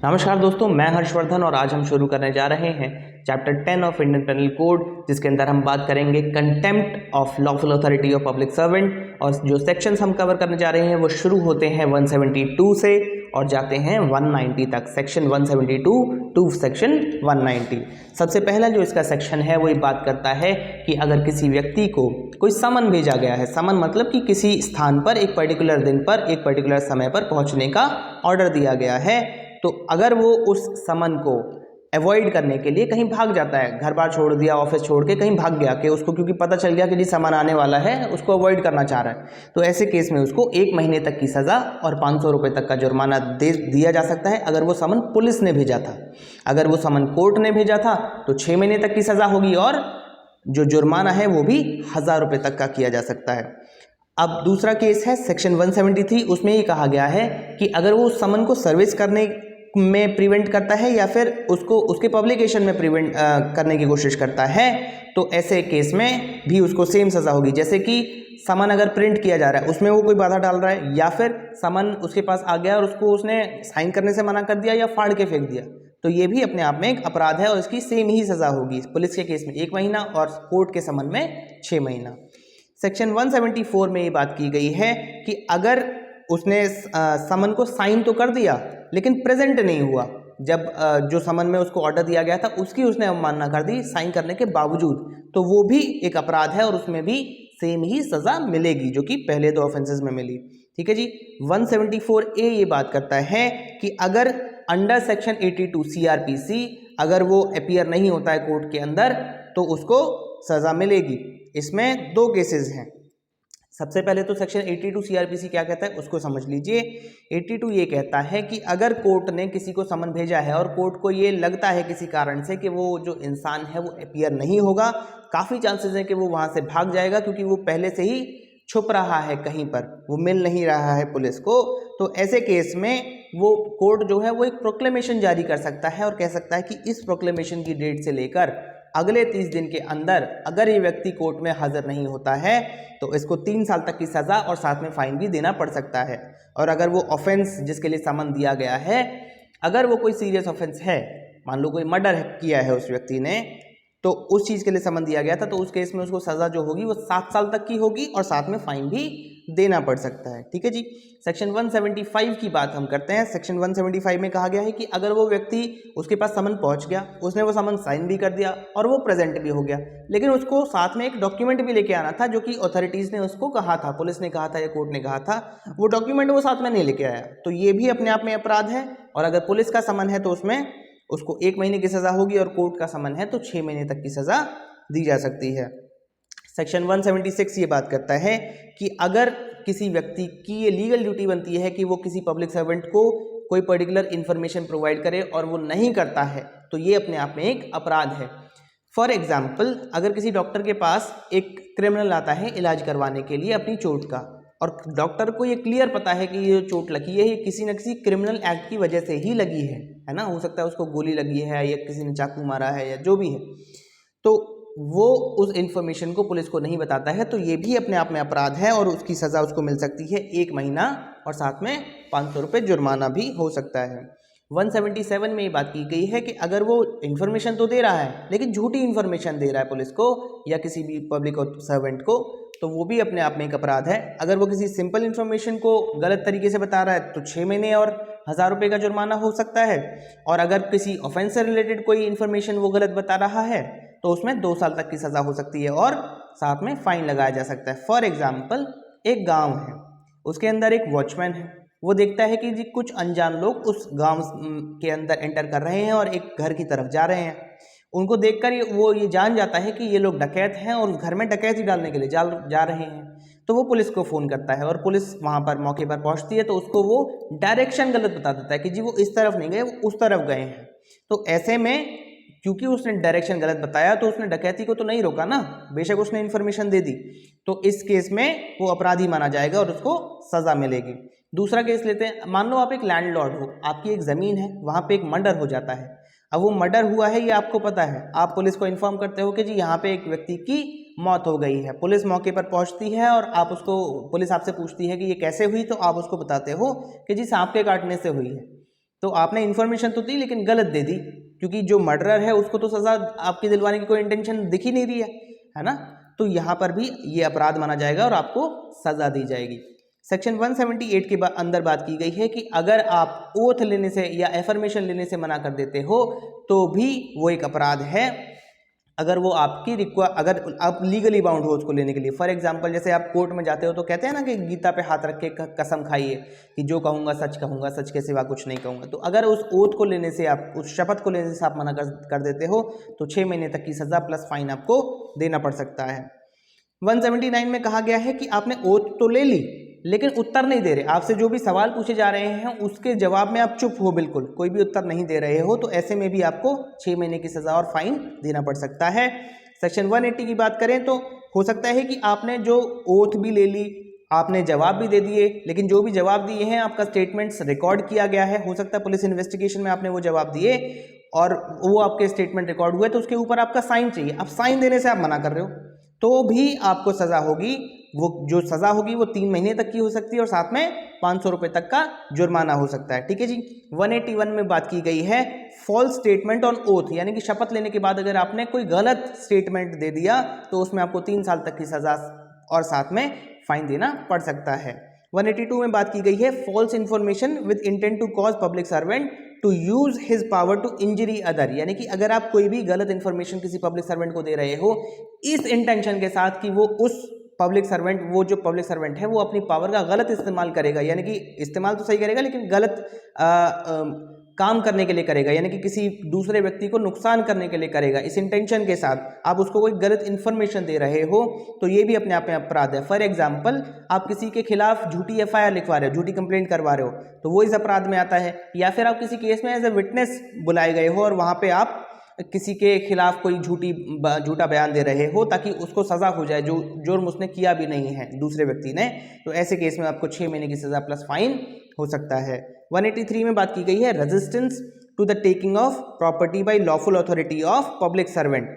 नमस्कार दोस्तों, मैं हर्षवर्धन और आज हम शुरू करने जा रहे हैं chapter 10 of Indian penal code, जिसके अंदर हम बात करेंगे contempt of lawful authority of public servant. और जो सेक्शंस हम कवर करने जा रहे हैं वो शुरू होते हैं 172 से और जाते हैं 190 तक। Section 172 to section 190। सबसे पहला जो इसका सेक्शन है वो ये बात करता है कि अगर किसी व्यक्ति को कोई समन भेजा गया है, समन मतलब कि किसी स्थान पर एक पर्टिकुलर दिन पर एक पर्टिकुलर समय पर पहुंचने का ऑर्डर दिया गया है, तो अगर वो उस समन को अवॉइड करने के लिए कहीं भाग जाता है, घर बार छोड़ दिया, ऑफिस छोड़ के कहीं भाग गया कि उसको क्योंकि पता चल गया कि जी समन आने वाला है, उसको अवॉइड करना चाह रहा है, तो ऐसे केस में उसको 1 महीने तक की सज़ा और 500 रुपये तक का जुर्माना दिया जा सकता है अगर वो समन पुलिस ने भेजा था। अगर वो समन कोर्ट ने भेजा था तो 6 महीने तक की सज़ा होगी और जो जुर्माना है वो भी 1000 रुपये तक का किया जा सकता है। अब दूसरा केस है सेक्शन 173। उसमें ये कहा गया है कि अगर वो समन को सर्विस करने में प्रिवेंट करता है या फिर उसको उसके पब्लिकेशन में प्रिवेंट करने की कोशिश करता है, तो ऐसे केस में भी उसको सेम सज़ा होगी। जैसे कि समन अगर प्रिंट किया जा रहा है, उसमें वो कोई बाधा डाल रहा है, या फिर समन उसके पास आ गया और उसको उसने साइन करने से मना कर दिया या फाड़ के फेंक दिया, तो ये भी अपने आप में एक अपराध है और इसकी सेम ही सज़ा होगी। पुलिस के केस में 1 महीना और कोर्ट के समन में 6 महीना। सेक्शन 174 में ये बात की गई है कि अगर उसने समन को साइन तो कर दिया लेकिन प्रेजेंट नहीं हुआ, जब जो समन में उसको ऑर्डर दिया गया था उसकी उसने अवमानना कर दी साइन करने के बावजूद, तो वो भी एक अपराध है और उसमें भी सेम ही सज़ा मिलेगी जो कि पहले 2 ऑफेंसेस में मिली। ठीक है जी। 174A ये बात करता है कि अगर अंडर सेक्शन 82 CRPC अगर वो अपीयर नहीं होता है कोर्ट के अंदर तो उसको सज़ा मिलेगी। इसमें 2 केसेस हैं। सबसे पहले तो सेक्शन 82 CRPC क्या कहता है उसको समझ लीजिए। 82 ये कहता है कि अगर कोर्ट ने किसी को समन भेजा है और कोर्ट को ये लगता है किसी कारण से कि वो जो इंसान है वो अपीयर नहीं होगा, काफ़ी चांसेस हैं कि वो वहाँ से भाग जाएगा क्योंकि वो पहले से ही छुप रहा है कहीं पर, वो मिल नहीं रहा है पुलिस को, तो ऐसे केस में वो कोर्ट जो है वो एक प्रोक्लेमेशन जारी कर सकता है और कह सकता है कि इस प्रोक्लेमेशन की डेट से लेकर अगले 30 दिन के अंदर अगर ये व्यक्ति कोर्ट में हाजिर नहीं होता है तो इसको 3 साल तक की सज़ा और साथ में फाइन भी देना पड़ सकता है। और अगर वो ऑफेंस जिसके लिए समन दिया गया है, अगर वो कोई सीरियस ऑफेंस है, मान लो कोई मर्डर किया है उस व्यक्ति ने, तो उस चीज़ के लिए समन दिया गया था, तो उस केस में उसको सज़ा जो होगी वो 7 साल तक की होगी और साथ में फाइन भी देना पड़ सकता है। ठीक है जी। सेक्शन 175 की बात हम करते हैं। सेक्शन 175 में कहा गया है कि अगर वो व्यक्ति उसके पास समन पहुंच गया, उसने वो समन साइन भी कर दिया और वो प्रेजेंट भी हो गया, लेकिन उसको साथ में एक डॉक्यूमेंट भी लेके आना था जो कि अथॉरिटीज़ ने उसको कहा था, पुलिस ने कहा था या कोर्ट ने कहा था, वो डॉक्यूमेंट वो साथ में नहीं लेके आया, तो ये भी अपने आप में अपराध है। और अगर पुलिस का समन है तो उसमें उसको 1 महीने की सज़ा होगी और कोर्ट का समन है तो 6 महीने तक की सज़ा दी जा सकती है। सेक्शन 176 ये बात करता है कि अगर किसी व्यक्ति की ये लीगल ड्यूटी बनती है कि वो किसी पब्लिक सर्वेंट को कोई पर्टिकुलर इन्फॉर्मेशन प्रोवाइड करे और वो नहीं करता है तो ये अपने आप में एक अपराध है। फॉर एग्जाम्पल, अगर किसी डॉक्टर के पास एक क्रिमिनल आता है इलाज करवाने के लिए अपनी चोट का, और डॉक्टर को ये क्लियर पता है कि ये चोट लगी है ये किसी न किसी क्रिमिनल एक्ट की वजह से ही लगी है ना, हो सकता है उसको गोली लगी है या किसी ने चाकू मारा है या जो भी है, तो वो उस इन्फॉर्मेशन को पुलिस को नहीं बताता है तो ये भी अपने आप में अपराध है और उसकी सज़ा उसको मिल सकती है 1 महीना और साथ में 500 रुपये जुर्माना भी हो सकता है। 177 में ये बात की गई है कि अगर वो इन्फॉर्मेशन तो दे रहा है लेकिन झूठी इन्फॉर्मेशन दे रहा है पुलिस को या किसी भी पब्लिक सर्वेंट को, तो वो भी अपने आप में एक अपराध है। अगर वो किसी सिंपल इन्फॉर्मेशन को गलत तरीके से बता रहा है तो 6 महीने और 1000 रुपये का जुर्माना हो सकता है, और अगर किसी ऑफेंस से रिलेटेड कोई इन्फॉर्मेशन वो गलत बता रहा है तो उसमें 2 साल तक की सज़ा हो सकती है और साथ में फाइन लगाया जा सकता है। फॉर एग्जाम्पल, एक गांव है, उसके अंदर एक वॉचमैन है, वो देखता है कि जी कुछ अनजान लोग उस गांव के अंदर एंटर कर रहे हैं और एक घर की तरफ जा रहे हैं। उनको देखकर वो ये जान जाता है कि ये लोग डकैत हैं और उस घर में डकैती डालने के लिए जा रहे हैं, तो वो पुलिस को फ़ोन करता है और पुलिस वहाँ पर मौके पर पहुँचती है तो उसको वो डायरेक्शन गलत बता देता है कि जी वो इस तरफ नहीं गए, वो उस तरफ गए हैं। तो ऐसे में क्योंकि उसने डायरेक्शन गलत बताया तो उसने डकैती को तो नहीं रोका ना, बेशक उसने इन्फॉर्मेशन दे दी, तो इस केस में वो अपराधी माना जाएगा और उसको सज़ा मिलेगी। दूसरा केस लेते हैं। मान लो आप एक लैंडलॉर्ड हो, आपकी एक ज़मीन है, वहाँ पे एक मर्डर हो जाता है। अब वो मर्डर हुआ है ये आपको पता है, आप पुलिस को इन्फॉर्म करते हो कि जी यहाँ पे एक व्यक्ति की मौत हो गई है। पुलिस मौके पर पहुँचती है और आप उसको, पुलिस आपसे पूछती है कि ये कैसे हुई, तो आप उसको बताते हो कि जी सांप के काटने से हुई है। तो आपने इन्फॉर्मेशन तो दी लेकिन गलत दे दी, क्योंकि जो मर्डरर है उसको तो सज़ा आपकी दिलवाने की कोई इंटेंशन दिख ही नहीं रही है ना। तो यहाँ पर भी ये अपराध माना जाएगा और आपको सज़ा दी जाएगी। सेक्शन 178 के अंदर बात की गई है कि अगर आप ओथ लेने से या एफर्मेशन लेने से मना कर देते हो तो भी वो एक अपराध है, अगर वो आपकी अगर आप लीगली बाउंड हो उसको लेने के लिए। फॉर एग्जांपल जैसे आप कोर्ट में जाते हो तो कहते हैं ना कि गीता पे हाथ रख के कसम खाइए कि जो कहूँगा, सच के सिवा कुछ नहीं कहूँगा। तो अगर उस ओथ को लेने से, आप उस शपथ को लेने से आप मना कर देते हो तो 6 महीने तक की सज़ा प्लस फाइन आपको देना पड़ सकता है। 179 में कहा गया है कि आपने ओथ तो ले ली लेकिन उत्तर नहीं दे रहे, आपसे जो भी सवाल पूछे जा रहे हैं उसके जवाब में आप चुप हो, बिल्कुल कोई भी उत्तर नहीं दे रहे हो, तो ऐसे में भी आपको 6 महीने की सज़ा और फाइन देना पड़ सकता है। सेक्शन 180 की बात करें तो हो सकता है कि आपने जो ओथ भी ले ली, आपने जवाब भी दे दिए, लेकिन जो भी जवाब दिए हैं आपका स्टेटमेंट्स रिकॉर्ड किया गया है, हो सकता है पुलिस इन्वेस्टिगेशन में आपने वो जवाब दिए और वो आपके स्टेटमेंट रिकॉर्ड हुए तो उसके ऊपर आपका साइन चाहिए। अब साइन देने से आप मना कर रहे हो तो भी आपको सज़ा होगी। वो जो सज़ा होगी वो 3 महीने तक की हो सकती है और साथ में 500 रुपये तक का जुर्माना हो सकता है। ठीक है जी। 181 में बात की गई है फॉल्स स्टेटमेंट ऑन ओथ, यानी कि शपथ लेने के बाद अगर आपने कोई गलत स्टेटमेंट दे दिया तो उसमें आपको 3 साल तक की सज़ा और साथ में फाइन देना पड़ सकता है। 182 में बात की गई है false information with intent to cause public servant to use his power to injury other, यानी कि अगर आप कोई भी गलत इन्फॉर्मेशन किसी पब्लिक सर्वेंट को दे रहे हो इस इंटेंशन के साथ कि वो उस पब्लिक सर्वेंट, वो जो पब्लिक सर्वेंट है वो अपनी पावर का गलत इस्तेमाल करेगा, यानी कि इस्तेमाल तो सही करेगा लेकिन गलत काम करने के लिए करेगा, यानी कि किसी दूसरे व्यक्ति को नुकसान करने के लिए करेगा, इस इंटेंशन के साथ आप उसको कोई गलत इन्फॉर्मेशन दे रहे हो तो ये भी अपने आप में अपराध है। फॉर एग्जांपल आप किसी के खिलाफ झूठी एफआईआर लिखवा रहे हो, झूठी कंप्लेंट करवा रहे हो तो वो इस अपराध में आता है। या फिर आप किसी केस में एज ए विटनेस बुलाए गए हो और वहाँ पे आप किसी के खिलाफ कोई झूठा बयान दे रहे हो ताकि उसको सज़ा हो जाए जो जुर्म उसने किया भी नहीं है दूसरे व्यक्ति ने, तो ऐसे केस में आपको 6 महीने की सज़ा प्लस फाइन हो सकता है। 183 में बात की गई है resistance to the taking of property by lawful authority of public servant,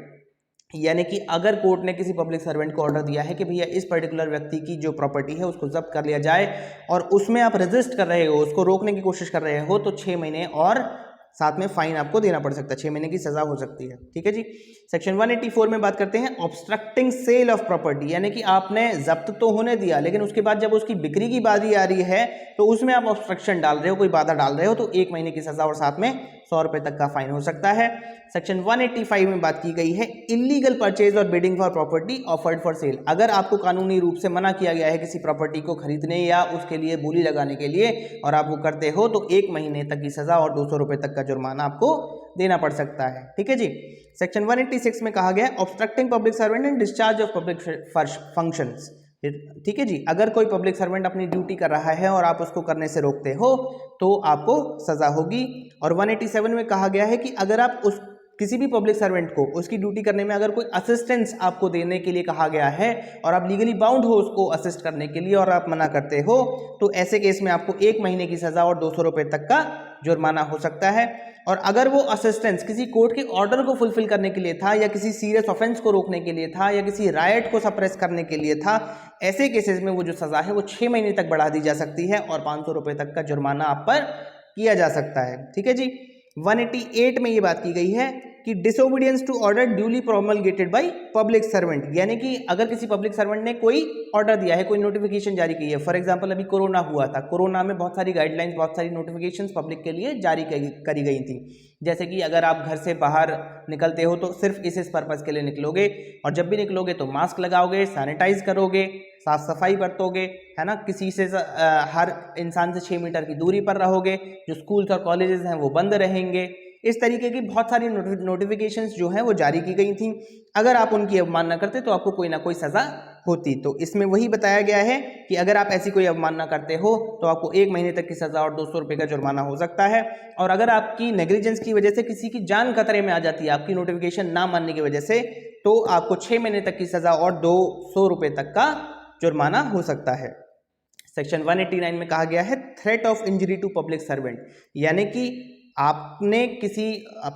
यानी कि अगर कोर्ट ने किसी पब्लिक सर्वेंट को ऑर्डर दिया है कि भैया इस पर्टिकुलर व्यक्ति की जो प्रॉपर्टी है उसको जब्त कर लिया जाए और उसमें आप रेजिस्ट कर रहे हो, उसको रोकने की कोशिश कर रहे हो, तो 6 महीने और साथ में फाइन आपको देना पड़ सकता है, 6 महीने की सजा हो सकती है। ठीक है जी। सेक्शन 184 में बात करते हैं ऑब्स्ट्रक्टिंग सेल ऑफ प्रॉपर्टी, यानी कि आपने जब्त तो होने दिया लेकिन उसके बाद जब उसकी बिक्री की बारी आ रही है तो उसमें आप ऑब्स्ट्रक्शन डाल रहे हो, कोई बाधा डाल रहे हो, तो 1 महीने की सजा और साथ में 100 रुपए तक का फाइन हो सकता है। सेक्शन 185 में बात की गई है इलीगल परचेज और bidding for property offered for sale, अगर आपको कानूनी रूप से मना किया गया है किसी प्रॉपर्टी को खरीदने या उसके लिए बोली लगाने के लिए और आप वो करते हो तो 1 महीने तक की सजा और 200 रुपए तक का जुर्माना आपको देना पड़ सकता है। ठीक है जी। सेक्शन 186 में कहा गया obstructing public servant and discharge of public functions. ठीक है जी, अगर कोई पब्लिक सर्वेंट अपनी ड्यूटी कर रहा है और आप उसको करने से रोकते हो तो आपको सजा होगी। और 187 में कहा गया है कि अगर आप उस किसी भी पब्लिक सर्वेंट को उसकी ड्यूटी करने में अगर कोई असिस्टेंस आपको देने के लिए कहा गया है और आप लीगली बाउंड हो उसको असिस्ट करने के लिए और आप मना करते हो तो ऐसे केस में आपको 1 महीने की सजा और 200 रुपए तक का जुर्माना हो सकता है। और अगर वो असिस्टेंस किसी कोर्ट के ऑर्डर को फुलफिल करने के लिए था या किसी सीरियस ऑफेंस को रोकने के लिए था या किसी राइट को सप्रेस करने के लिए था, ऐसे केसेस में वो जो सजा है वो 6 महीने तक बढ़ा दी जा सकती है और 500 रुपए तक का जुर्माना आप पर किया जा सकता है। ठीक है जी। 188 में ये बात की गई है कि disobedience to order duly promulgated by public servant, यानी कि अगर किसी पब्लिक सर्वेंट ने कोई ऑर्डर दिया है, कोई नोटिफिकेशन जारी की है, फॉर एग्जांपल अभी कोरोना हुआ था, कोरोना में बहुत सारी गाइडलाइंस, बहुत सारी नोटिफिकेशंस पब्लिक के लिए जारी करी गई थी, जैसे कि अगर आप घर से बाहर निकलते हो तो सिर्फ इस पर्पज़ के लिए निकलोगे और जब भी निकलोगे तो मास्क लगाओगे, सैनिटाइज करोगे, साफ सफाई बरतोगे, है ना, किसी से हर इंसान से 6 मीटर की दूरी पर रहोगे, जो स्कूल्स और कॉलेजेस हैं वो बंद रहेंगे, इस तरीके की बहुत सारी नोटिफिकेशंस जो हैं वो जारी की गई थी। अगर आप उनकी अवमानना करते तो आपको कोई ना कोई सज़ा होती। तो इसमें वही बताया गया है कि अगर आप ऐसी कोई अवमानना करते हो तो आपको 1 महीने तक की सज़ा और 200 रुपये का जुर्माना हो सकता है। और अगर आपकी नेग्लिजेंस की वजह से किसी की जान खतरे में आ जाती है आपकी नोटिफिकेशन ना मानने की वजह से, तो आपको 6 महीने तक की सज़ा और 200 रुपये तक का जुर्माना हो सकता है। सेक्शन 189 में कहा गया है threat of injury to public servant, यानी कि आपने किसी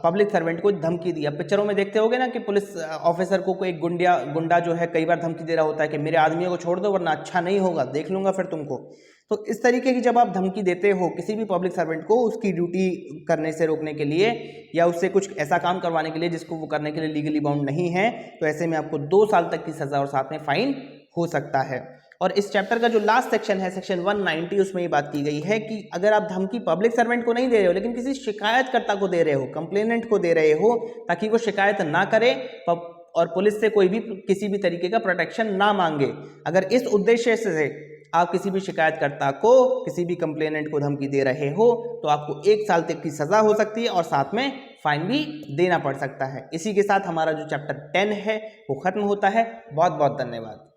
पब्लिक सर्वेंट को धमकी दी। अब पिक्चरों में देखते होगे ना कि पुलिस ऑफिसर को कोई गुंडा जो है कई बार धमकी दे रहा होता है कि मेरे आदमियों को छोड़ दो वरना अच्छा नहीं होगा, देख लूंगा फिर तुमको। तो इस तरीके की जब आप धमकी देते हो किसी भी पब्लिक सर्वेंट को उसकी ड्यूटी करने से रोकने के लिए या उससे कुछ ऐसा काम करवाने के लिए जिसको वो करने के लिए लीगली बाउंड नहीं है, तो ऐसे में आपको 2 साल तक की सजा और साथ में फाइन हो सकता है। और इस चैप्टर का जो लास्ट सेक्शन है, सेक्शन 190, उसमें ये बात की गई है कि अगर आप धमकी पब्लिक सर्वेंट को नहीं दे रहे हो लेकिन किसी शिकायतकर्ता को दे रहे हो, कंप्लेनेंट को दे रहे हो, ताकि वो शिकायत ना करे और पुलिस से कोई भी किसी भी तरीके का प्रोटेक्शन ना मांगे, अगर इस उद्देश्य से आप किसी भी शिकायतकर्ता को, किसी भी कंप्लेनेंट को धमकी दे रहे हो तो आपको 1 साल तक की सजा हो सकती है और साथ में फाइन भी देना पड़ सकता है। इसी के साथ हमारा जो चैप्टर 10 है वो खत्म होता है। बहुत बहुत धन्यवाद।